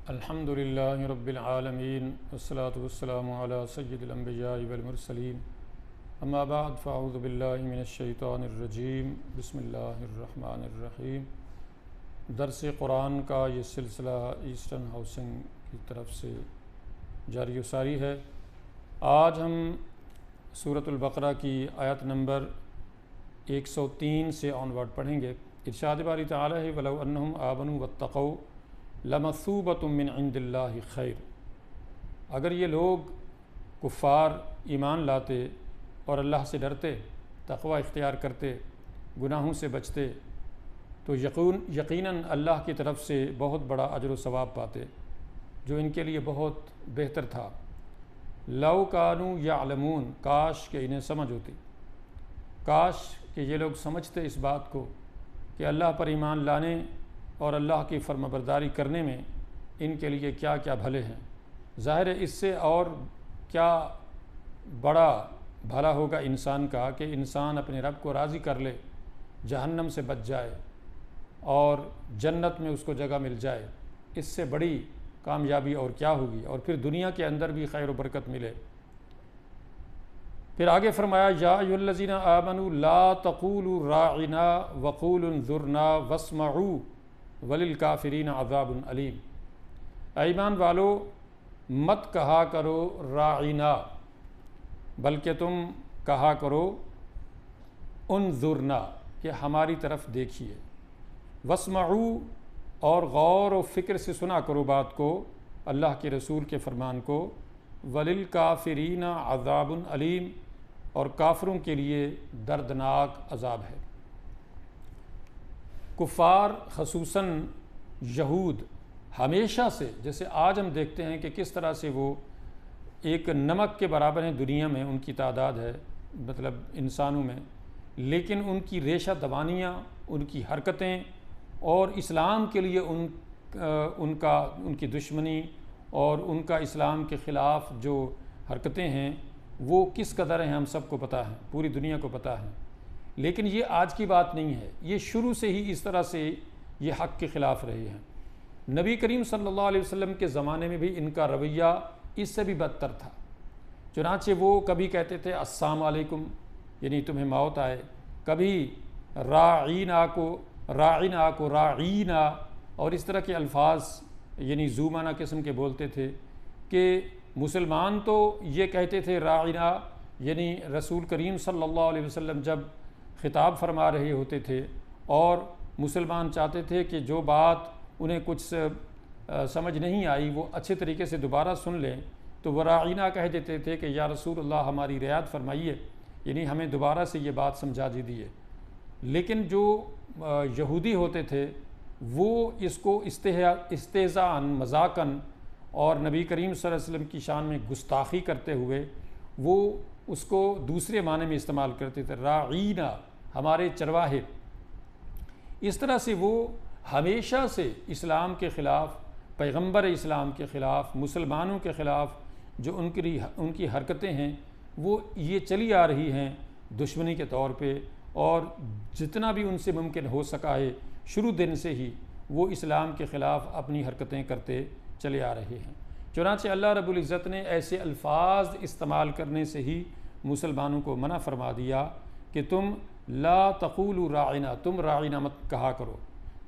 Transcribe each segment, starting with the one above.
अल्हम्दुलिल्लाहि रब्बिल आलमीन वस्सलातु वस्सलामु अला सय्यिदिल अंबियाइ वल मुरसलीन अम्मा बाद फ़अऊज़ु बिल्लाहि मिनश शैतानिर रजीम बिस्मिल्लाहिर रहमानिर रहीम। दर्स कुरान का ये सिलसिला ईस्टर्न हाउसिंग की तरफ से जारी सारी है। आज हम सूरतुल बकरा की आयत नंबर 103 से ऑनवर्ड पढ़ेंगे। इरशाद बारी तआला है वलौ अन्नहुम आमनू वत्तक़ौ लमसूबतुम मिन इंदिल्लाहि खैर। अगर ये लोग कुफ़ार ईमान लाते और अल्लाह से डरते, तक़वा इख्तियार करते, गुनाहों से बचते, तो यकीनन अल्लाह की तरफ से बहुत बड़ा अजर व सवाब पाते, जो इनके लिए बहुत बेहतर था। लौ कानू यालमून, काश के इन्हें समझ होती, काश कि ये लोग समझते इस बात को कि अल्लाह पर ईमान लाने और अल्लाह की फर्माबरदारी करने में इनके लिए क्या क्या भले हैं। ज़ाहिर है इससे और क्या बड़ा भला होगा इंसान का कि इंसान अपने रब को राज़ी कर ले, जहन्नम से बच जाए और जन्नत में उसको जगह मिल जाए। इससे बड़ी कामयाबी और क्या होगी, और फिर दुनिया के अंदर भी खैर व बरकत मिले। फिर आगे फरमाया या अय्युहल्लज़ीना आमनू ला तक़ूलू राइना वक़ूलु ज़ुरना वस्मऊ वलिल काफिरीन अज़ाबुन अलीम। ईमान वालो, मत कहा करो राइना, बल्कि तुम कहा करो उन्ज़ुरना, कि हमारी तरफ देखिए। वस्मऊ, और गौर व फ़िक्र से सुना करो बात को, अल्लाह के रसूल के फरमान को। वलिल काफिरीन अज़ाबुन अलीम, और काफिरों के लिए दर्दनाक अज़ाब है। कुफ़ार ख़ुसूसन यहूद हमेशा से, जैसे आज हम देखते हैं कि किस तरह से वो एक नमक के बराबर हैं दुनिया में, उनकी तादाद है मतलब इंसानों में, लेकिन उनकी रेशा दबानियाँ, उनकी हरकतें और इस्लाम के लिए उनकी दुश्मनी और उनका इस्लाम के ख़िलाफ़ जो हरकतें हैं वो किस कदर हैं हम सबको पता है, पूरी दुनिया को पता है। लेकिन ये आज की बात नहीं है, ये शुरू से ही इस तरह से ये हक़ के ख़िलाफ़ रहे हैं। नबी करीम सल्लल्लाहु अलैहि वसल्लम के ज़माने में भी इनका रवैया इससे भी बदतर था। चुनांचे वो कभी कहते थे अस्सलाम वालेकुम, यानी तुम्हें मौत आए, कभी राईना को राईना, और इस तरह के अल्फाज यानी ज़ूमाना किस्म के बोलते थे। कि मुसलमान तो ये कहते थे राईना, यानी रसूल करीम सल्लल्लाहु अलैहि वसल्लम जब ख़िताब फरमा रहे होते थे और मुसलमान चाहते थे कि जो बात उन्हें कुछ समझ नहीं आई वो अच्छे तरीके से दोबारा सुन लें, तो वह राइना कह देते थे कि या रसूलल्लाह हमारी रियायत फरमाइए, यानी हमें दोबारा से ये बात समझा दीजिए। लेकिन जो यहूदी होते थे वो इसको इस्तेज़ान मजाकन और नबी करीम सल्लल्लाहु अलैहि वसल्लम की शान में गुस्ताखी करते हुए वो उसको दूसरे माने में इस्तेमाल करते थे, राईना हमारे चरवाहे। इस तरह से वो हमेशा से इस्लाम के ख़िलाफ़, पैगंबर इस्लाम के ख़िलाफ़, मुसलमानों के ख़िलाफ़ जो उनकी हरकतें हैं वो ये चली आ रही हैं दुश्मनी के तौर पे, और जितना भी उनसे मुमकिन हो सका है शुरू दिन से ही वो इस्लाम के ख़िलाफ़ अपनी हरकतें करते चले आ रहे हैं। चुनांचे अल्लाह रब्बुल इज़्ज़त ने ऐसे अल्फाज इस्तेमाल करने से ही मुसलमानों को मना फरमा दिया कि तुम ला तक़ूलू राइना, तुम राइना मत कहा करो,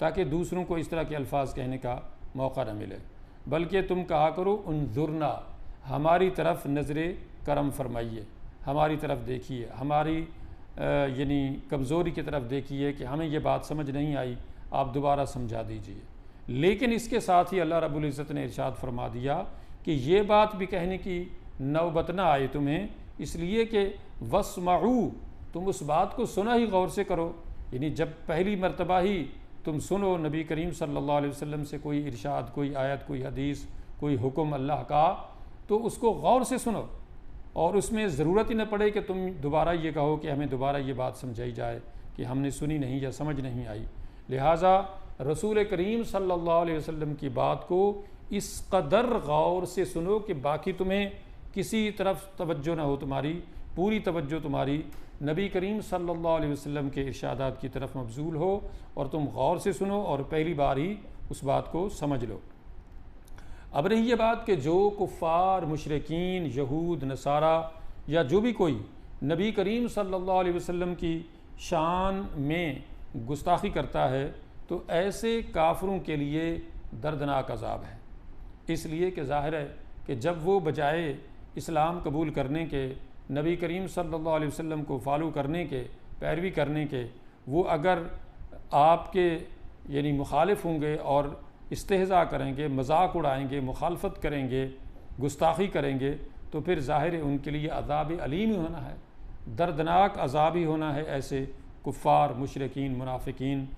ताकि दूसरों को इस तरह के अल्फाज कहने का मौका न मिले, बल्कि तुम कहा करो उन्ज़ुरना, हमारी तरफ नज़र करम फरमाइए, हमारी तरफ देखिए, हमारी यानी कमज़ोरी की तरफ देखिए कि हमें ये बात समझ नहीं आई, आप दोबारा समझा दीजिए। लेकिन इसके साथ ही अल्लाह रब्बुल इज़्ज़त ने इरशाद फरमा दिया कि ये बात भी कहने की नौबत ना आए तुम्हें, इसलिए कि वस्मऊ, तुम उस बात को सुना ही गौर से करो। यानी जब पहली मरतबा ही तुम सुनो नबी करीम सल्लल्लाहु अलैहि वसल्लम से कोई इरशाद, कोई आयत, कोई हदीस, कोई हुक्म अल्लाह का, तो उसको गौर से सुनो और उसमें ज़रूरत ही न पड़े कि तुम दोबारा ये कहो कि हमें दोबारा ये बात समझाई जाए कि हमने सुनी नहीं या समझ नहीं आई। लिहाजा रसूल करीम सल्लल्लाहु अलैहि वसल्लम की बात को इस कदर गौर से सुनो कि बाकी तुम्हें किसी तरफ तवज्जो ना हो, तुम्हारी पूरी तवज्जो तुम्हारी नबी करीम सल्लल्लाहु अलैहि वसल्लम के इरशादात की तरफ मबजूल हो और तुम गौर से सुनो और पहली बार ही उस बात को समझ लो। अब रही ये बात कि जो कुफ़ार, मुशरिकीन, यहूद, नसारा या जो भी कोई नबी करीम सल्लल्लाहु अलैहि वसल्लम की शान में गुस्ताखी करता है, तो ऐसे काफिरों के लिए दर्दनाक अजाब है। इसलिए कि ज़ाहिर है कि जब वो बजाय इस्लाम कबूल करने के, नबी करीम सल्लल्लाहु अलैहि वसल्लम को फॉलो करने के, पैरवी करने के, वो अगर आपके यानी मुखालिफ होंगे और इस्तेहज़ा करेंगे, मजाक उड़ाएंगे, मुखालफत करेंगे, गुस्ताखी करेंगे, तो फिर ज़ाहिर है उनके लिए अज़ाब अलीम ही होना है, दर्दनाक अज़ाब ही होना है ऐसे कुफ़ार, मुशरिकीन, मुनाफिकीन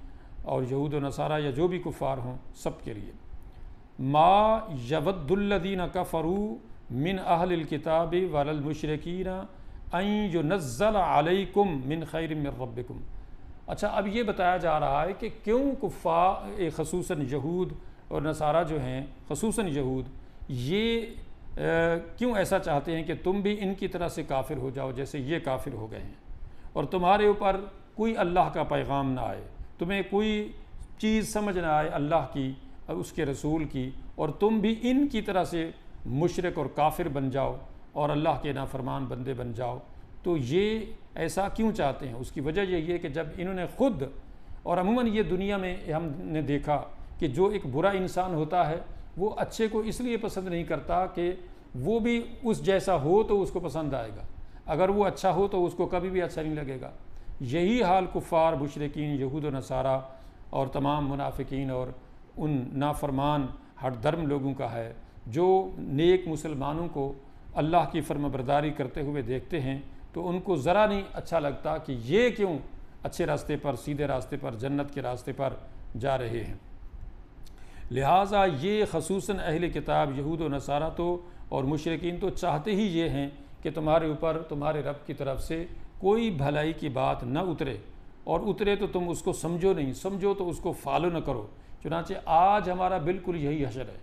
और यहूद व नसारा या जो भी कुफ़ार हों सब के लिए। मा यवद्दुल्लज़ीना कफ़रू मिन अहलिल किताबि वलल मुशरिकीन अन युनज़्ज़ल अलैकुम मिन खैरिम मिन रब्बिकुम। अच्छा, अब ये बताया जा रहा है कि क्यों कुफ़ार ख़ुसूसन यहूद और नसारा जो हैं, ख़ुसूसन यहूद, ये क्यों ऐसा चाहते हैं कि तुम भी इनकी तरह से काफिर हो जाओ जैसे ये काफिर हो गए हैं, और तुम्हारे ऊपर कोई अल्लाह का पैगाम ना आए, तुम्हें कोई चीज़ समझ ना आए अल्लाह की और उसके रसूल की, और तुम भी इनकी तरह से मुशरिक और काफिर बन जाओ और अल्लाह के नाफरमान बंदे बन जाओ। तो ये ऐसा क्यों चाहते हैं? उसकी वजह यही है कि जब इन्होंने ख़ुद, और अमूमन ये दुनिया में हमने देखा कि जो एक बुरा इंसान होता है वो अच्छे को इसलिए पसंद नहीं करता कि वो भी उस जैसा हो तो उसको पसंद आएगा, अगर वो अच्छा हो तो उसको कभी भी अच्छा नहीं लगेगा। यही हाल कुफ़ार, मुशरिकीन, यहूद व नसारा और तमाम मुनाफिकीन और उन नाफरमान हर धर्म लोगों का है, जो नेक मुसलमानों को अल्लाह की फर्माबरदारी करते हुए देखते हैं तो उनको ज़रा नहीं अच्छा लगता कि ये क्यों अच्छे रास्ते पर, सीधे रास्ते पर, जन्नत के रास्ते पर जा रहे हैं। लिहाजा ये ख़ुसूसन अहले किताब, यहूद व नसारा तो और मुशरिकीन तो चाहते ही ये हैं कि तुम्हारे ऊपर तुम्हारे रब की तरफ से कोई भलाई की बात न उतरे, और उतरे तो तुम उसको समझो नहीं, समझो तो उसको फॉलो न करो। चुनांचे आज हमारा बिल्कुल यही हशर है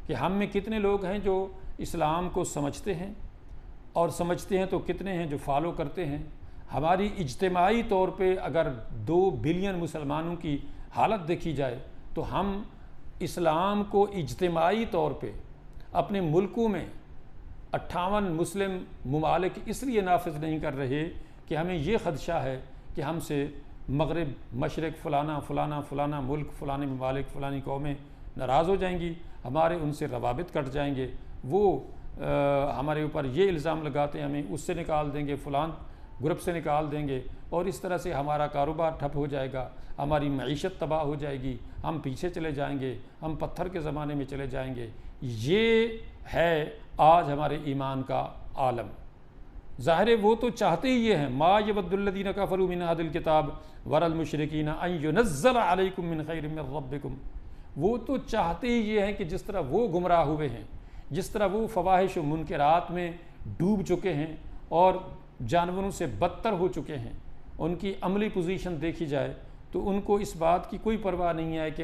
कि हम में कितने लोग हैं जो इस्लाम को समझते हैं, और समझते हैं तो कितने हैं जो फॉलो करते हैं। हमारी इज्तिमाई तौर पे अगर 2 बिलियन मुसलमानों की हालत देखी जाए तो हम इस्लाम को इज्तिमाई तौर पे अपने मुल्कों में 58 मुस्लिम ममालिक इसलिए नाफिज नहीं कर रहे कि हमें ये ख़दशा है कि हमसे मगरिब, मशरिक़, फ़लाना फ़लाना फ़लाना मुल्क, फ़लाने ममालिक, फ़लानी कौमें नाराज़ हो जाएंगी, हमारे उनसे रवाबित कट जाएंगे, वो हमारे ऊपर ये इल्ज़ाम लगाते हैं हमें उससे निकाल देंगे, फ़लान ग्रुप से निकाल देंगे, और इस तरह से हमारा कारोबार ठप हो जाएगा, हमारी मईशत तबाह हो जाएगी, हम पीछे चले जाएंगे, हम पत्थर के ज़माने में चले जाएंगे। ये है आज हमारे ईमान का आलम। ज़ाहिर है वो तो चाहते ही ये हैं, मा यवद्दुल्लज़ीना कफ़रू मिन अहलिल किताब वलल मुशरिकीन अन युनज़्ज़ल अलैकुम मिन खैरिम मिन रब्बिकुम। वो तो चाहते ही ये हैं कि जिस तरह वो गुमराह हुए हैं, जिस तरह वो फ़वाहिश व मुनकरात में डूब चुके हैं और जानवरों से बदतर हो चुके हैं, उनकी अमली पोजीशन देखी जाए तो उनको इस बात की कोई परवाह नहीं है कि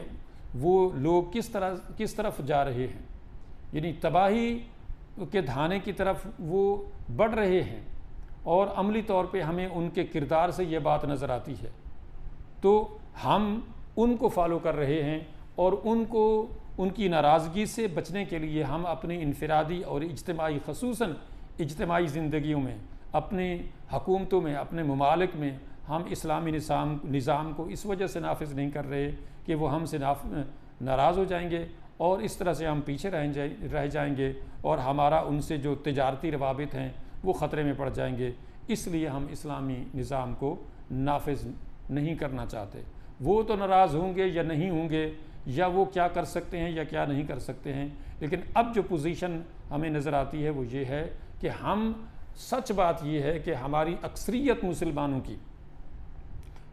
वो लोग किस तरफ जा रहे हैं, यानी तबाही के धाने की तरफ वो बढ़ रहे हैं, और अमली तौर पे हमें उनके किरदार से ये बात नज़र आती है। तो हम उनको फॉलो कर रहे हैं, और उनको उनकी नाराज़गी से बचने के लिए हम अपनी इनफरादी और इज्तिमाई, ख़ुसूसन इज्तिमाई ज़िंदगियों में, अपनी हुकूमतों में, अपने ममालिक में हम इस्लामी निज़ाम को इस वजह से नाफिज नहीं कर रहे कि वो हमसे नाराज़ हो जाएंगे और इस तरह से हम पीछे रह जाएंगे और हमारा उनसे जो तिजारती रवाबित हैं वो ख़तरे में पड़ जाएंगे। इसलिए हम इस्लामी निज़ाम को नाफिज नहीं करना चाहते। वो तो नाराज़ होंगे या नहीं होंगे, या वो क्या कर सकते हैं या क्या नहीं कर सकते हैं, लेकिन अब जो पोजीशन हमें नज़र आती है वो ये है कि हम, सच बात ये है कि हमारी अक्सरियत मुसलमानों की,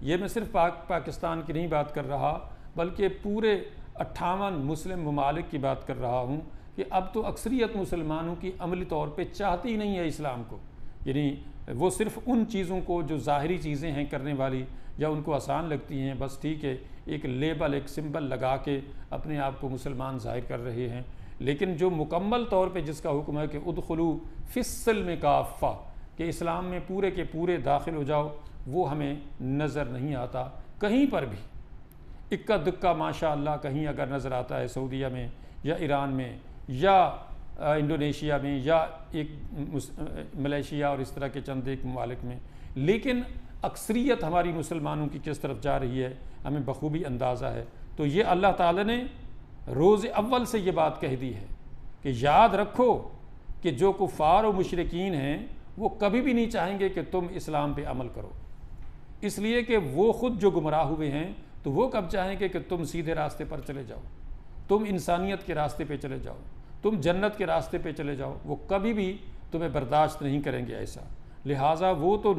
ये मैं सिर्फ पाकिस्तान की नहीं बात कर रहा बल्कि पूरे 58 मुस्लिम ममालिक की बात कर रहा हूँ, कि अब तो अक्सरियत मुसलमानों की अमली तौर पे चाहती ही नहीं है इस्लाम को। यानी वो सिर्फ उन चीज़ों को जो ज़ाहिरी चीज़ें हैं करने वाली या उनको आसान लगती हैं, बस ठीक है एक लेबल, एक सिंबल लगा के अपने आप को मुसलमान ज़ाहिर कर रहे हैं, लेकिन जो मुकम्मल तौर पे जिसका हुक्म है कि उदखुलू फिस्सिल्म काफ़ा, कि इस्लाम में पूरे के पूरे दाखिल हो जाओ, वो हमें नज़र नहीं आता कहीं पर भी। इक्का दुक्का माशा अल्लाह कहीं अगर नज़र आता है सऊदीया में या ईरान में या इंडोनेशिया में या एक मलेशिया और इस तरह के चंद एक ममालिक में, लेकिन अक्सरियत हमारी मुसलमानों की किस तरफ जा रही है हमें बखूबी अंदाज़ा है। तो ये अल्लाह ताला ने रोज़ अव्वल से ये बात कह दी है कि याद रखो कि जो कुफ़ार और मुशरिकीन हैं वो कभी भी नहीं चाहेंगे कि तुम इस्लाम पे अमल करो, इसलिए कि वो ख़ुद जो गुमराह हुए हैं तो वो कब चाहेंगे कि तुम सीधे रास्ते पर चले जाओ, तुम इंसानियत के रास्ते पे चले जाओ, तुम जन्नत के रास्ते पे चले जाओ। वो कभी भी तुम्हें बर्दाश्त नहीं करेंगे ऐसा। लिहाजा वो तो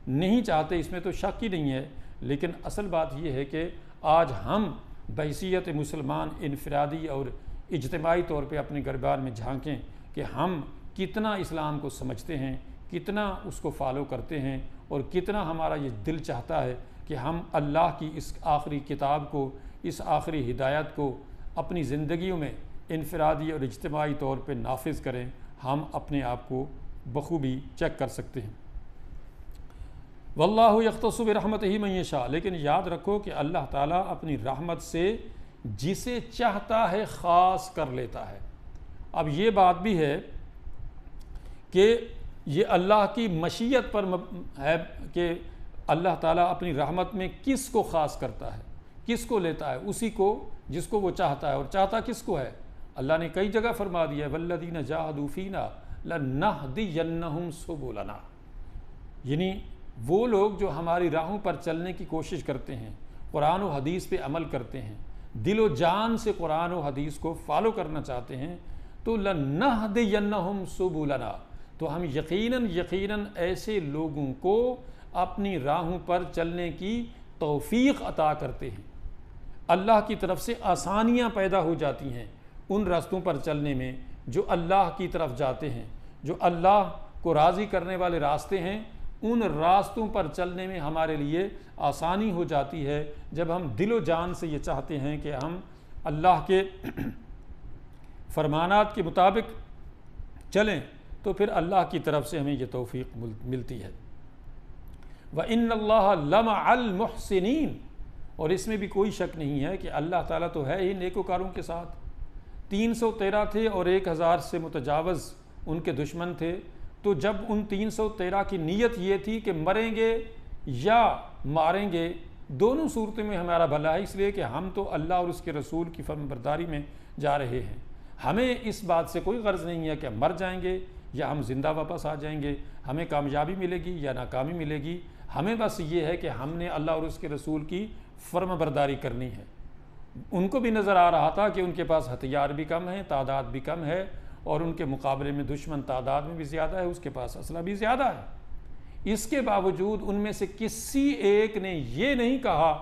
नहीं चाहते, इसमें तो शक ही नहीं है। लेकिन असल बात यह है कि आज हम बहैसियत मुसलमान इनफरादी और इज्तिमाई तौर पे अपने गरबान में झांकें कि हम कितना इस्लाम को समझते हैं, कितना उसको फॉलो करते हैं और कितना हमारा ये दिल चाहता है कि हम अल्लाह की इस आखिरी किताब को, इस आखिरी हिदायत को अपनी ज़िंदगियों में इनफरादी और इज्तिमाई तौर पे नाफिज करें। हम अपने आप को बखूबी चेक कर सकते हैं। वल्लाहु यख्तस्सु बिरहमतिही मन यशा, लेकिन याद रखो कि अल्लाह ताला अपनी रहमत से जिसे चाहता है ख़ास कर लेता है। अब ये बात भी है कि ये अल्लाह की मशीयत पर है कि अल्लाह ताला अपनी रहमत में किस को ख़ास करता है, किस को लेता है, उसी को जिसको वो चाहता है। और चाहता किसको है? अल्लाह ने कई जगह फरमा दिया है वल्लज़ीना जाहदू फ़ीना लनहदियन्नहुम सुबुलना, यानी वो लोग जो हमारी राहों पर चलने की कोशिश करते हैं, कुरान और हदीस पे अमल करते हैं, दिलो जान से कुरान और हदीस को फॉलो करना चाहते हैं, तो लनहदियन्नहुम सुबुलना, तो हम यकीनन ऐसे लोगों को अपनी राहों पर चलने की तौफीक अता करते हैं। अल्लाह की तरफ से आसानियाँ पैदा हो जाती हैं उन रास्तों पर चलने में जो अल्लाह की तरफ जाते हैं, जो अल्लाह को राज़ी करने वाले रास्ते हैं। उन रास्तों पर चलने में हमारे लिए आसानी हो जाती है जब हम दिलो जान से ये चाहते हैं कि हम अल्लाह के फरमानात के मुताबिक चलें, तो फिर अल्लाह की तरफ से हमें ये तौफीक मिलती है। व इन्नल्लाह लमअल मुहसिनीन, और इसमें भी कोई शक नहीं है कि अल्लाह ताला तो है ही नेकोकारों के साथ। 313 थे और 1000 से मुतजावज़ उनके दुश्मन थे। तो जब उन 313 की नीयत ये थी कि मरेंगे या मारेंगे, दोनों सूरतों में हमारा भला है, इसलिए कि हम तो अल्लाह और उसके रसूल की फर्माबरदारी में जा रहे हैं। हमें इस बात से कोई गर्ज नहीं है कि मर जाएंगे या हम जिंदा वापस आ जाएंगे, हमें कामयाबी मिलेगी या नाकामी मिलेगी। हमें बस ये है कि हमने अल्लाह और उसके रसूल की फर्माबरदारी करनी है। उनको भी नज़र आ रहा था कि उनके पास हथियार भी कम है, तादाद भी कम है, और उनके मुकाबले में दुश्मन तादाद में भी ज़्यादा है, उसके पास असला भी ज़्यादा है। इसके बावजूद उनमें से किसी एक ने ये नहीं कहा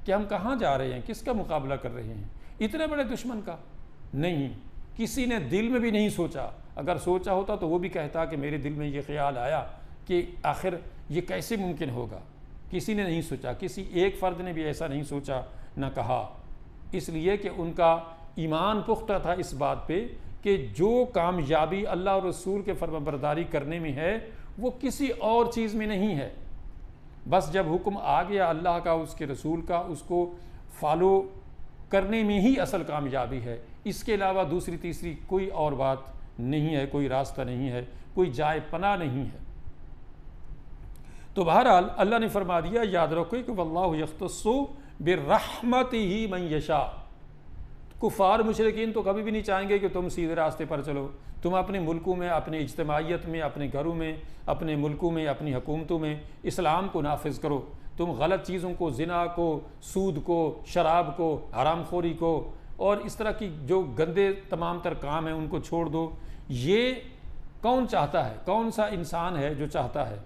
कि हम कहाँ जा रहे हैं, किसका मुकाबला कर रहे हैं, इतने बड़े दुश्मन का। नहीं, किसी ने दिल में भी नहीं सोचा। अगर सोचा होता तो वो भी कहता कि मेरे दिल में ये ख्याल आया कि आखिर ये कैसे मुमकिन होगा। किसी ने नहीं सोचा, किसी एक फ़र्द ने भी ऐसा नहीं सोचा ना कहा, इसलिए कि उनका ईमान पुख्ता था इस बात पे कि जो कामयाबी अल्लाह और रसूल के फर्माबरदारी करने में है वो किसी और चीज़ में नहीं है। बस जब हुक्म आ गया अल्लाह का, उसके रसूल का, उसको फॉलो करने में ही असल कामयाबी है। इसके अलावा दूसरी तीसरी कोई और बात नहीं है, कोई रास्ता नहीं है, कोई जाए पना नहीं है। तो बहरहाल अल्लाह ने फरमा दिया, याद रखो कि वल्लाहु यख्तस्सु बिरहमतिही मन यशा। कुफ़ार मुशरिकीन तो कभी भी नहीं चाहेंगे कि तुम सीधे रास्ते पर चलो। तुम अपने मुल्कों में, अपनी इज्तिमाइयत में, अपने घरों में, अपने मुल्कों में, अपनी हुकूमतों में इस्लाम को नाफिज करो। तुम गलत चीज़ों को, ज़िना को, सूद को, शराब को, हरामखोरी को और इस तरह की जो गंदे तमाम तर काम हैं उनको छोड़ दो। ये कौन चाहता है? कौन सा इंसान है जो चाहता है?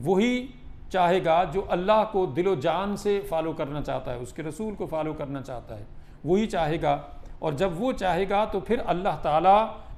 वही चाहेगा जो अल्लाह को दिलो जान से फॉलो करना चाहता है, उसके रसूल को फॉलो करना चाहता है, वही चाहेगा। और जब वो चाहेगा तो फिर अल्लाह ताला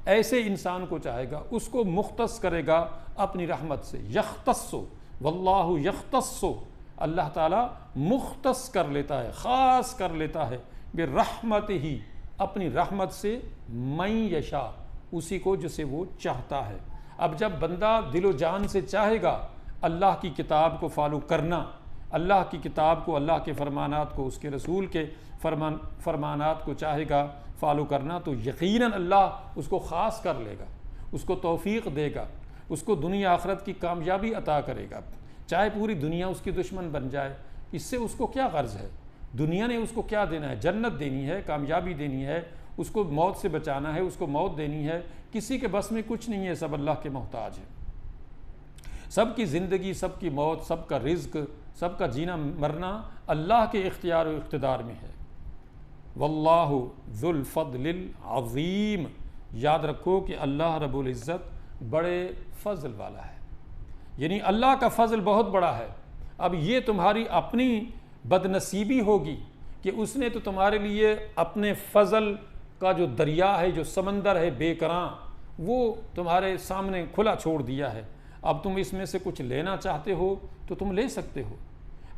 ऐसे इंसान को चाहेगा, उसको मुख्तस करेगा अपनी रहमत से। यख्तस्सु, वल्लाहु यख्तस्सु, अल्लाह ताला मुख्तस कर लेता है, ख़ास कर लेता है बिरहमतिही, अपनी रहमत से, मन यशा, उसी को जिसे वो चाहता है। अब जब बंदा दिलो जान से चाहेगा अल्लाह की किताब को फॉलो करना, अल्लाह की किताब को, अल्लाह के फरमानात को, उसके रसूल के फरमानात को चाहेगा फॉलो करना, तो यकीनन अल्लाह उसको ख़ास कर लेगा, उसको तौफीक देगा, उसको दुनिया आखरत की कामयाबी अता करेगा। चाहे पूरी दुनिया उसकी दुश्मन बन जाए, इससे उसको क्या गर्ज है? दुनिया ने उसको क्या देना है? जन्नत देनी है, कामयाबी देनी है, उसको मौत से बचाना है, उसको मौत देनी है। किसी के बस में कुछ नहीं है, सब अल्लाह के मोहताज है। सबकी ज़िंदगी, सबकी मौत, सबका रिज़्क, सबका जीना मरना अल्लाह के इख्तियार और इक़्तिदार में है। वल्लाहु ज़ुल फ़ज़लिल अज़ीम। याद रखो कि अल्लाह रब्बुल इज़्ज़त बड़े फ़ज़ल वाला है, यानी अल्लाह का फ़ज़ल बहुत बड़ा है। अब ये तुम्हारी अपनी बदनसीबी होगी कि उसने तो तुम्हारे लिए अपने फ़ज़ल का जो दरिया है, जो समंदर है बेकरां, वो तुम्हारे सामने खुला छोड़ दिया है। अब तुम इसमें से कुछ लेना चाहते हो तो तुम ले सकते हो।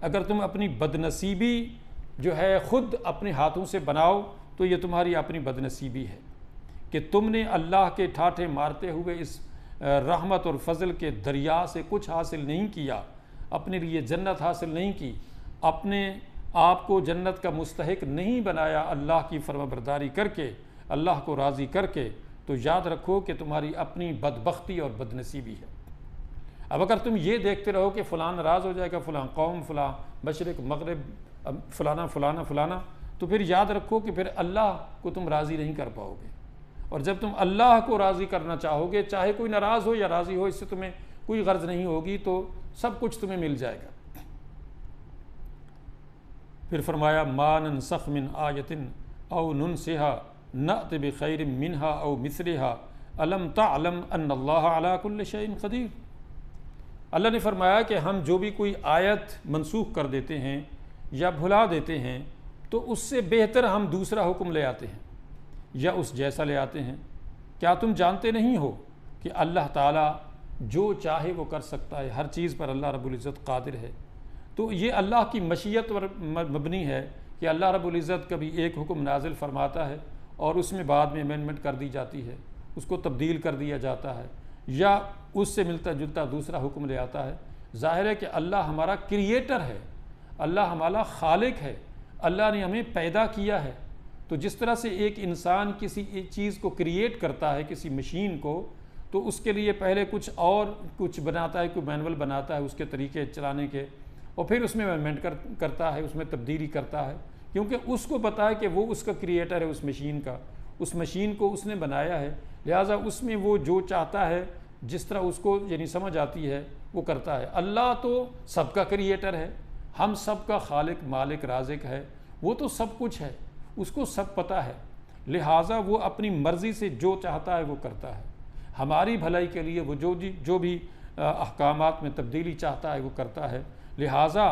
अगर तुम अपनी बदनसीबी जो है ख़ुद अपने हाथों से बनाओ तो ये तुम्हारी अपनी बदनसीबी है कि तुमने अल्लाह के ठाठे मारते हुए इस रहमत और फ़ज़ल के दरिया से कुछ हासिल नहीं किया, अपने लिए जन्नत हासिल नहीं की, अपने आप को जन्नत का मुस्तहिक नहीं बनाया अल्लाह की फरमाबरदारी करके, अल्लाह को राज़ी करके। तो याद रखो कि तुम्हारी अपनी बदबख्ती और बदनसीबी है। अब अगर तुम ये देखते रहो कि फ़लाँ नाराज़ हो जाएगा, फ़लाँ कौम, फ़लाँ मशरिक़ मग़रिब, फ़लाना फ़लाना फ़लाना, तो फिर याद रखो कि फिर अल्लाह को तुम राज़ी नहीं कर पाओगे। और जब तुम अल्लाह को राज़ी करना चाहोगे, चाहे कोई नाराज़ हो या राज़ी हो, इससे तुम्हें कोई गर्ज नहीं होगी, तो सब कुछ तुम्हें मिल जाएगा। फिर फरमाया मा नंसख़ मिन आयतिन औ नुनसिहा नअति बिखैरिम मिनहा औ मिस्लिहा अलम तअलम अन्नल्लाह अला कुल्लि शैइन क़दीर। अल्लाह ने फरमाया कि हम जो भी कोई आयत मनसूख कर देते हैं या भुला देते हैं तो उससे बेहतर हम दूसरा हुक्म ले आते हैं या उस जैसा ले आते हैं। क्या तुम जानते नहीं हो कि अल्लाह ताला जो चाहे वो कर सकता है, हर चीज़ पर अल्लाह रब्बुल इज़्ज़त कादिर है। तो ये अल्लाह की मशीयत पर मबनी है कि अल्लाह रब्बुल इज़्ज़त कभी एक हुक्म नाजिल फरमाता है और उसमें बाद में अमेंडमेंट कर दी जाती है, उसको तब्दील कर दिया जाता है या उससे मिलता जुलता दूसरा हुक्म ले आता है। ज़ाहिर है कि अल्लाह हमारा क्रिएटर है, अल्लाह हमारा खालिक है, अल्लाह ने हमें पैदा किया है। तो जिस तरह से एक इंसान किसी एक चीज़ को क्रिएट करता है, किसी मशीन को, तो उसके लिए पहले कुछ बनाता है, कोई मैनुअल बनाता है उसके तरीके चलाने के, और फिर उसमें अमेंडमेंट करता है, उसमें तब्दीली करता है, क्योंकि उसको पता है कि वो उसका क्रिएटर है, उस मशीन का, उस मशीन को उसने बनाया है, लिहाजा उसमें वो जो चाहता है, जिस तरह उसको यानी समझ आती है वो करता है। अल्लाह तो सबका क्रिएटर है, हम सबका खालिक मालिक राज़िक है, वो तो सब कुछ है, उसको सब पता है, लिहाजा वो अपनी मर्ज़ी से जो चाहता है वो करता है। हमारी भलाई के लिए वो जो भी अहकामात में तब्दीली चाहता है वो करता है। लिहाजा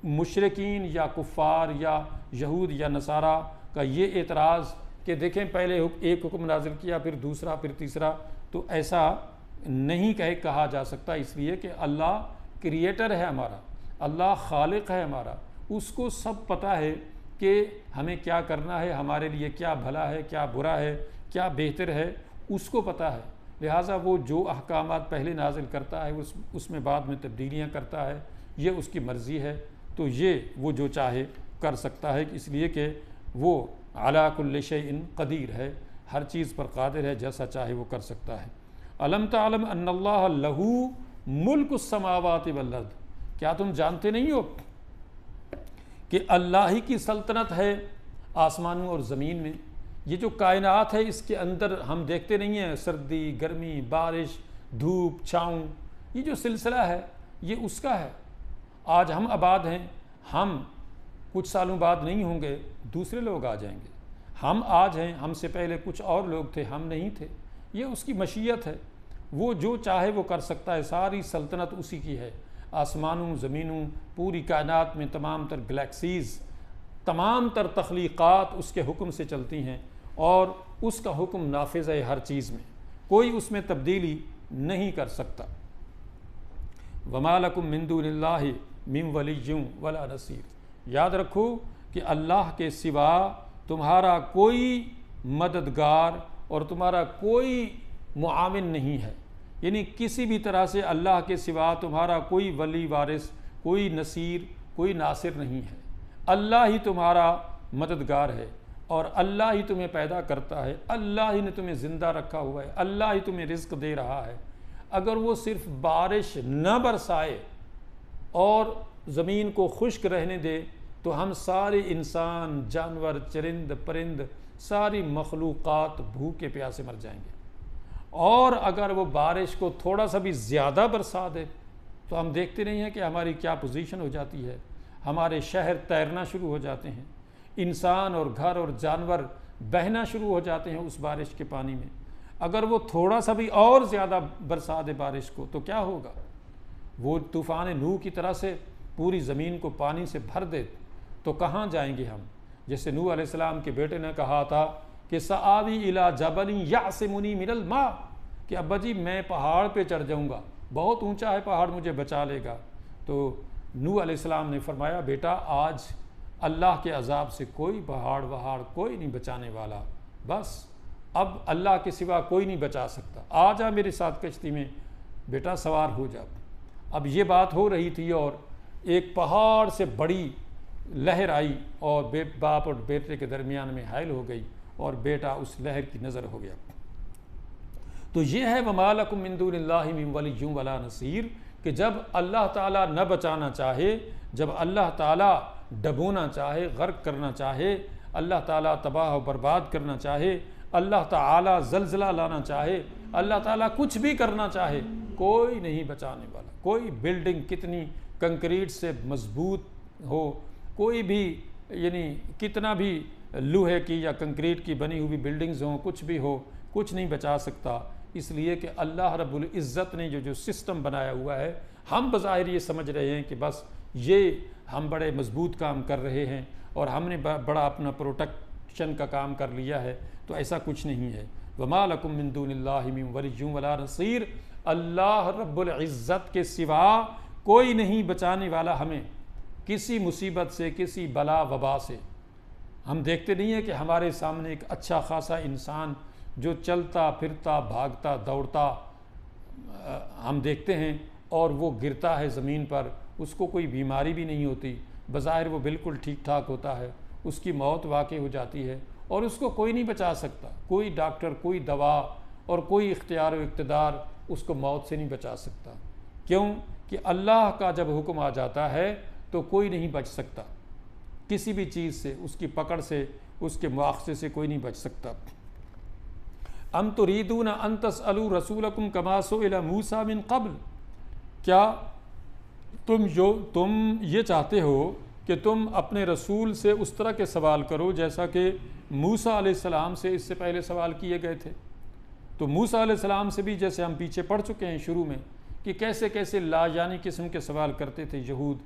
मुशरिकीन या कुफ़ार या यहूद या नसारा का ये एतराज़ कि देखें पहले एक हुक्म नाज़िल किया, फिर दूसरा, फिर तीसरा, तो ऐसा नहीं कहा जा सकता, इसलिए कि अल्लाह क्रिएटर है हमारा, अल्लाह खालिक है हमारा, उसको सब पता है कि हमें क्या करना है, हमारे लिए क्या भला है, क्या बुरा है, क्या बेहतर है, उसको पता है। लिहाजा वो जो अहकामात पहले नाजिल करता है उसमें बाद में तब्दीलियाँ करता है, ये उसकी मर्ज़ी है। तो ये वो जो चाहे कर सकता है, इसलिए कि वो अला कुल्लि शैइन क़दीर है, हर चीज़ पर कादिर है, जैसा चाहे वो कर सकता है। अलम तअलम अन्नल्लाह लहू मुल्कुस समावाति वल अर्द। क्या तुम जानते नहीं हो कि अल्लाह ही की सल्तनत है आसमानों और ज़मीन में। ये जो कायनात है इसके अंदर हम देखते नहीं हैं, सर्दी गर्मी बारिश धूप छाँव, ये जो सिलसिला है ये उसका है। आज हम आबाद हैं, हम कुछ सालों बाद नहीं होंगे, दूसरे लोग आ जाएंगे। हम आज हैं, हमसे पहले कुछ और लोग थे, हम नहीं थे। ये उसकी मशीयत है, वो जो चाहे वो कर सकता है, सारी सल्तनत उसी की है। आसमानों ज़मीनों पूरी कायनात में तमाम तर गैलेक्सीज़, तमाम तर तख्लीक़ात उसके हुक्म से चलती हैं और उसका हुक्म नाफिज़ है हर चीज़ में, कोई उसमें तब्दीली नहीं कर सकता। वमा लकुम मिन दूनिल्लाहि मिन वलिय्यिन वला नसीर। याद रखो कि अल्लाह के सिवा तुम्हारा कोई मददगार और तुम्हारा कोई मुआविन नहीं है, यानी किसी भी तरह से अल्लाह के सिवा तुम्हारा कोई वली वारिस, कोई नसीर, कोई नासिर नहीं है। अल्लाह ही तुम्हारा मददगार है और अल्लाह ही तुम्हें पैदा करता है, अल्लाह ही ने तुम्हें ज़िंदा रखा हुआ है, अल्लाह ही तुम्हें रिज़्क दे रहा है, अगर वो सिर्फ बारिश न बरसाए और ज़मीन को खुश्क रहने दे तो हम सारे इंसान, जानवर, चरिंद परिंद, सारी मखलूक़ात भूखे प्यासे मर जाएंगे। और अगर वो बारिश को थोड़ा सा भी ज़्यादा बरसा दे तो हम देखते नहीं हैं कि हमारी क्या पोजीशन हो जाती है। हमारे शहर तैरना शुरू हो जाते हैं, इंसान और घर और जानवर बहना शुरू हो जाते हैं उस बारिश के पानी में। अगर वो थोड़ा सा भी और ज़्यादा बरसा दे बारिश को तो क्या होगा? वो तूफ़ान नूह की तरह से पूरी ज़मीन को पानी से भर दे तो कहाँ जाएंगे हम? जैसे नूह अलैहिस्सलाम के बेटे ने कहा था कि सआवी इला जबली यासिमुनी मिनल मा, कि अब्बा जी मैं पहाड़ पे चढ़ जाऊँगा, बहुत ऊंचा है पहाड़, मुझे बचा लेगा। तो नूह अलैहिस्सलाम ने फरमाया बेटा आज अल्लाह के अजाब से कोई पहाड़ वहाड़ कोई नहीं बचाने वाला, बस अब अल्लाह के सिवा कोई नहीं बचा सकता, आ जा मेरे साथ कश्ती में बेटा, सवार हो जा। अब ये बात हो रही थी और एक पहाड़ से बड़ी लहर आई और बाप और बेटे के दरमियान में हायल हो गई और बेटा उस लहर की नज़र हो गया। तो ये है वमा लकुम मिन दूनिल्लाहि मिन वलिय्यिन वला नसीर, कि जब अल्लाह ताला न बचाना चाहे, जब अल्लाह ताला डबोना चाहे, गर्क करना चाहे, अल्लाह ताला तबाह बर्बाद करना चाहे, अल्लाह ताला ज़लज़ला लाना चाहे, अल्लाह ताला कुछ भी करना चाहे, कोई नहीं बचाने वाला। कोई बिल्डिंग कितनी कंक्रीट से मजबूत हो, कोई भी यानी कितना भी लोहे की या कंक्रीट की बनी हुई बिल्डिंग्स हों, कुछ भी हो, कुछ नहीं बचा सकता। इसलिए कि अल्लाह रब्बुल इज़्ज़त ने जो सिस्टम बनाया हुआ है, हम बज़ाहिर ये समझ रहे हैं कि बस ये हम बड़े मजबूत काम कर रहे हैं और हमने बड़ा अपना प्रोटेक्शन का काम कर लिया है, तो ऐसा कुछ नहीं है। वमा लकुम मिन दूनिल्लाहि मिन वलिय्यिन वला नसीर, अल्लाह रब्बुल इज़्ज़त के सिवा कोई नहीं बचाने वाला हमें किसी मुसीबत से, किसी बला वबा से। हम देखते नहीं हैं कि हमारे सामने एक अच्छा खासा इंसान जो चलता फिरता भागता दौड़ता हम देखते हैं और वो गिरता है ज़मीन पर, उसको कोई बीमारी भी नहीं होती, बज़ाहिर वो बिल्कुल ठीक ठाक होता है, उसकी मौत वाक़ई हो जाती है और उसको कोई नहीं बचा सकता, कोई डॉक्टर, कोई दवा और कोई इख्तियार व इक़्तिदार उसको मौत से नहीं बचा सकता। क्यों कि अल्लाह का जब हुक्म आ जाता है तो कोई नहीं बच सकता किसी भी चीज़ से, उसकी पकड़ से, उसके मुआख़ज़े से कोई नहीं बच सकता। अम तुरीदून अन तसअलू रसूलकुम कमा सुइला मूसा मिन क़ब्ल, क्या तुम ये चाहते हो कि तुम अपने रसूल से उस तरह के सवाल करो जैसा कि मूसा अलैहिस्सलाम से इससे पहले सवाल किए गए थे। तो मूसा अलैहिस्सलाम से भी जैसे हम पीछे पढ़ चुके हैं शुरू में कि कैसे कैसे लाजानी किस्म के सवाल करते थे यहूद,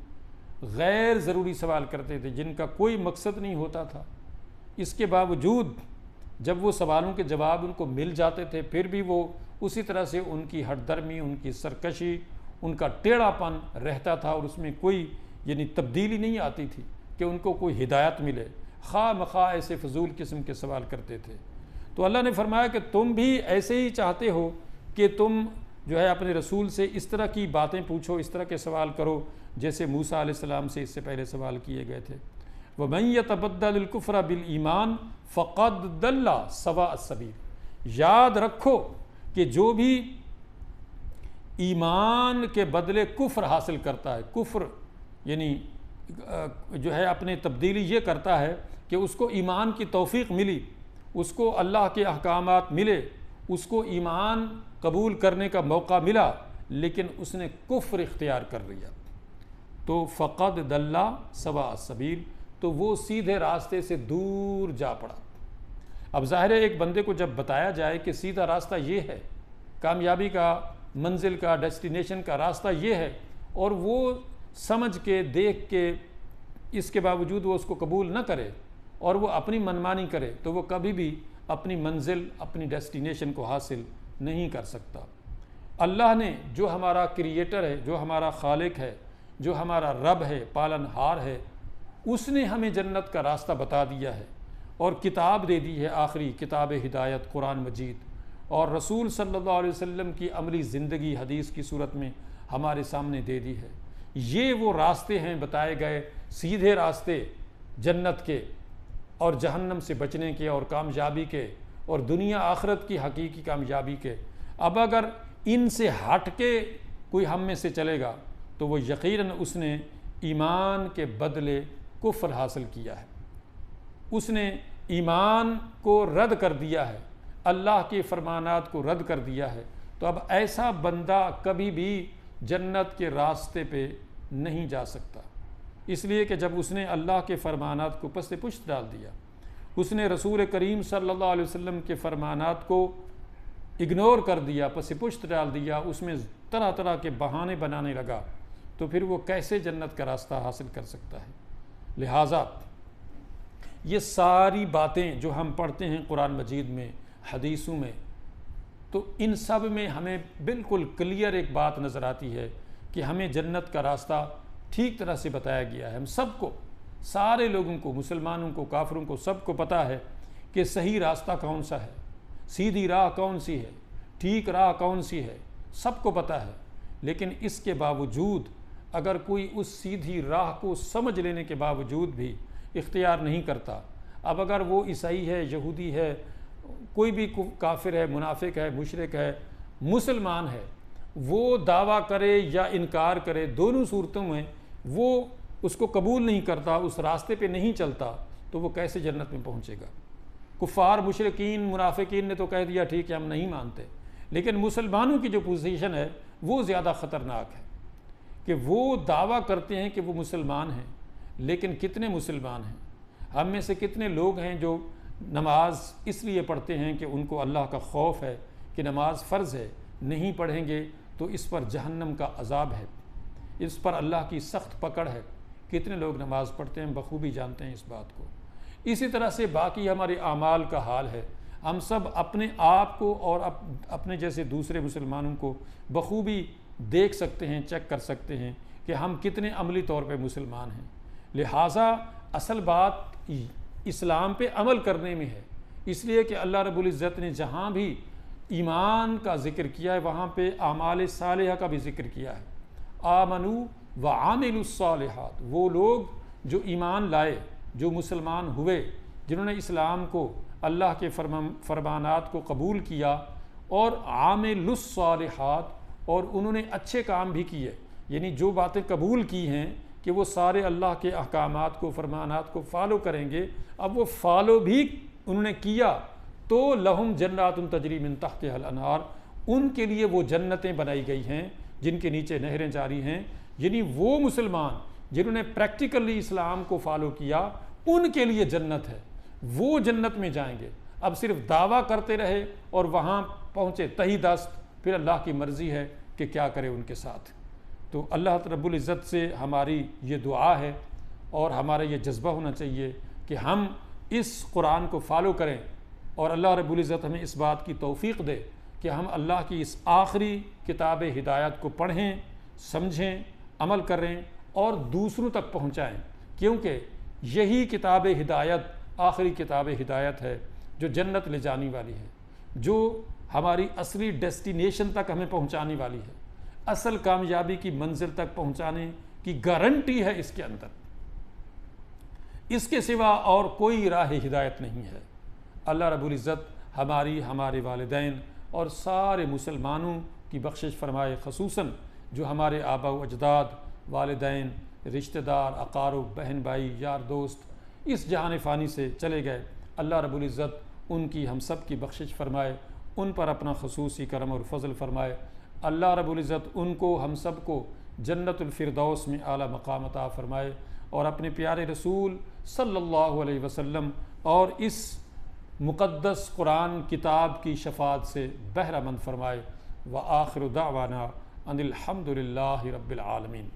गैर ज़रूरी सवाल करते थे जिनका कोई मकसद नहीं होता था। इसके बावजूद जब वो सवालों के जवाब उनको मिल जाते थे फिर भी वो उसी तरह से उनकी हठधर्मी, उनकी सरकशी, उनका टेढ़ापन रहता था और उसमें कोई यानी तब्दीली नहीं आती थी कि उनको कोई हिदायत मिले, खा मखा ऐसे फजूल किस्म के सवाल करते थे। तो अल्लाह ने फरमाया कि तुम भी ऐसे ही चाहते हो कि तुम जो है अपने रसूल से इस तरह की बातें पूछो, इस तरह के सवाल करो जैसे मूसा अलैहिस्सलाम से इससे पहले सवाल किए गए थे। वमन यतबद्दलिल कुफ्र बिल ईमान फ़क़द दल्ला सवा अस्सबील, याद रखो कि जो भी ईमान के बदले कुफ्र हासिल करता है, कुफ्र यानी जो है अपने तब्दीली ये करता है कि उसको ईमान की तौफीक मिली, उसको अल्लाह के अहकामात मिले, उसको ईमान कबूल करने का मौका मिला, लेकिन उसने कुफ्र इख्तियार कर लिया तो फ़क़द दल्ला सवा अस्सबील, तो वो सीधे रास्ते से दूर जा पड़ा। अब ज़ाहिर है एक बंदे को जब बताया जाए कि सीधा रास्ता ये है, कामयाबी का, मंजिल का, डेस्टिनेशन का रास्ता ये है, और वो समझ के देख के इसके बावजूद वो उसको कबूल न करे और वो अपनी मनमानी करे, तो वो कभी भी अपनी मंजिल, अपनी डेस्टिनेशन को हासिल नहीं कर सकता। अल्लाह ने जो हमारा क्रिएटर है, जो हमारा खालिक है, जो हमारा रब है, पालनहार है, उसने हमें जन्नत का रास्ता बता दिया है और किताब दे दी है, आखिरी किताब हिदायत कुरान मजीद, और रसूल सल्लल्लाहु अलैहि वसल्लम की अमली ज़िंदगी हदीस की सूरत में हमारे सामने दे दी है। ये वो रास्ते हैं बताए गए, सीधे रास्ते जन्नत के, और जहन्नम से बचने के और कामयाबी के और दुनिया आखिरत की हकीकी कामयाबी के। अब अगर इनसे हट के कोई हम में से चलेगा तो वो यकीनन उसने ईमान के बदले कुफ्र हासिल किया है, उसने ईमान को रद्द कर दिया है, अल्लाह के फरमानात को रद्द कर दिया है। तो अब ऐसा बंदा कभी भी जन्नत के रास्ते पे नहीं जा सकता, इसलिए कि जब उसने अल्लाह के फरमानात को पस पुश्त डाल दिया, उसने रसूल करीम सल्लल्लाहु अलैहि वसल्लम के फरमानात को इग्नोर कर दिया, पस पुश्त डाल दिया, उसमें तरह तरह के बहाने बनाने लगा, तो फिर वो कैसे जन्नत का रास्ता हासिल कर सकता है। लिहाजा ये सारी बातें जो हम पढ़ते हैं कुरान मजीद में, हदीसों में, तो इन सब में हमें बिल्कुल क्लियर एक बात नज़र आती है कि हमें जन्नत का रास्ता ठीक तरह से बताया गया है। हम सबको, सारे लोगों को, मुसलमानों को, काफिरों को, सबको पता है कि सही रास्ता कौन सा है, सीधी राह कौन सी है, ठीक राह कौन सी है, सबको पता है। लेकिन इसके बावजूद अगर कोई उस सीधी राह को समझ लेने के बावजूद भी इख्तियार नहीं करता, अब अगर वो ईसाई है, यहूदी है, कोई भी काफिर है, मुनाफिक है, मुशरिक है, मुसलमान है, वो दावा करे या इनकार करे, दोनों सूरतों में वो उसको कबूल नहीं करता, उस रास्ते पे नहीं चलता, तो वो कैसे जन्नत में पहुंचेगा। कुफ़ार, मुशरिकीन, मुनाफिकीन ने तो कह दिया ठीक है हम नहीं मानते, लेकिन मुसलमानों की जो पोजीशन है वो ज़्यादा ख़तरनाक है कि वो दावा करते हैं कि वो मुसलमान हैं, लेकिन कितने मुसलमान हैं, हम में से कितने लोग हैं जो नमाज इसलिए पढ़ते हैं कि उनको अल्लाह का खौफ है कि नमाज फ़र्ज़ है, नहीं पढ़ेंगे तो इस पर जहन्नम का अज़ाब है, इस पर अल्लाह की सख्त पकड़ है। कितने लोग नमाज़ पढ़ते हैं, बखूबी जानते हैं इस बात को। इसी तरह से बाकी हमारे आमाल का हाल है। हम सब अपने आप को और अपने जैसे दूसरे मुसलमानों को बखूबी देख सकते हैं, चेक कर सकते हैं कि हम कितने अमली तौर पे मुसलमान हैं। लिहाजा असल बात इस्लाम पे अमल करने में है, इसलिए कि अल्लाह रब्बुल इज़्ज़त ने जहाँ भी ईमान का ज़िक्र किया है वहाँ पे आमाल सालिहा का भी ज़िक्र किया है। आमनू व आमिलुस सालिहात, वो लोग जो ईमान लाए, जो मुसलमान हुए, जिन्होंने इस्लाम को, अल्लाह के फरमानात को कबूल किया, और आमिलुस सालिहात, और उन्होंने अच्छे काम भी किए, यानी जो बातें कबूल की हैं कि वो सारे अल्लाह के अहकामात को, फरमानात को फ़ॉलो करेंगे, अब वो फ़ॉलो भी उन्होंने किया, तो लहुम जन्नातुन तजरी मिन तहतिहल अनहार, उनके लिए वो जन्नतें बनाई गई हैं जिनके नीचे नहरें जारी हैं। यानी वो मुसलमान जिन्होंने प्रैक्टिकली इस्लाम को फॉलो किया, उनके लिए जन्नत है, वो जन्नत में जाएंगे। अब सिर्फ दावा करते रहे और वहाँ पहुँचे तही दस्त, फिर अल्लाह की मर्ज़ी है कि क्या करे उनके साथ। तो अल्लाह रब्बुल इज़्ज़त से हमारी ये दुआ है और हमारा ये जज्बा होना चाहिए कि हम इस कुरान को फॉलो करें, और अल्लाह रब्बुल इज़्ज़त हमें इस बात की तौफ़ीक़ दे कि हम अल्लाह की इस आखिरी किताब हिदायत को पढ़ें, समझें, अमल करें और दूसरों तक पहुँचाएँ, क्योंकि यही किताब हिदायत आखिरी किताब हिदायत है जो जन्नत ले जाने वाली है, जो हमारी असली डेस्टिनेशन तक हमें पहुँचाने वाली है, असल कामयाबी की मंजिल तक पहुँचाने की गारंटी है इसके अंदर। इसके सिवा और कोई राह हिदायत नहीं है। अल्लाह रब्बुल इज़्ज़त हमारी, हमारे वालिदैन और सारे मुसलमानों की बख्शिश फरमाए, ख़ुसूसन जो हमारे आबा व अजदाद, वालिदैन, रिश्तेदार, अकारुब, बहन भाई, यार दोस्त इस जहान फ़ानी से चले गए। अल्लाह रब्बुल इज़्ज़त उनकी हम सब की बख्शिश फरमाए, उन पर अपना ख़ुसूसी करम और फ़ज़ल फरमाए। अल्लाह रब्बुल इज़्ज़त उनको, हम सब को जन्नतुल फ़िरदौस में आला मकाम अता फ़रमाए, और अपने प्यारे रसूल सल्लल्लाहु अलैहि वसल्लम और इस मुक़द्दस कुरान किताब की शफ़ाअत से बहरामंद फरमाए। व आखिरु दावाना अनिल हम्दुलिल्लाहि रब्बिल आलमीन।